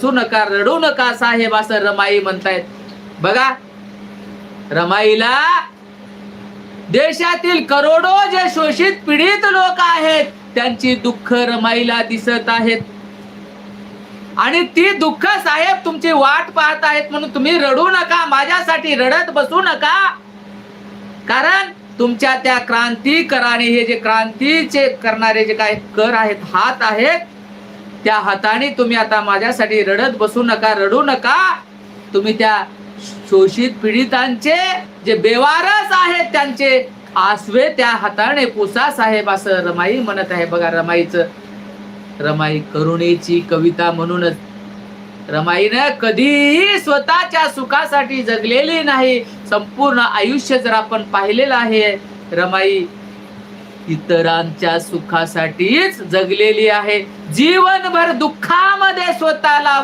हसू नका, रडू नका साहेब, असं रमाई म्हणतायत. बघा, रमाईला देशातील करोडो जे शोषित पीडित लोक आहेत त्यांची दुःख रमाईला दिसत आहेत आणि ती दुःख साहेब तुमची वाट पाहत आहेत. म्हणून तुम्ही रडू नका, माझ्यासाठी रडत बसू नका. कारण तुमच्या त्या क्रांतिकराने, हे जे क्रांतीचे करणारे जे काय कर आहेत, हात आहेत, त्या हाताने तुम्ही आता माझ्यासाठी रडत बसू नका, रडू नका. तुम्ही त्या शोषित पीडितांचे जे बेवारस आहेत त्यांचे आसवे त्या हाताने पुसा साहेब, असं रमाई म्हणत आहे. बघा, रमाई करुणेची कविता. म्हणूनच रमाईनं कधीही स्वतःच्या सुखासाठी जगलेली नाही. संपूर्ण आयुष्य जर आपण पाहिलेलं आहे, रमाई इतरांच्या सुखासाठीच जगलेली आहे. जीवनभर दुःखामध्ये स्वतःला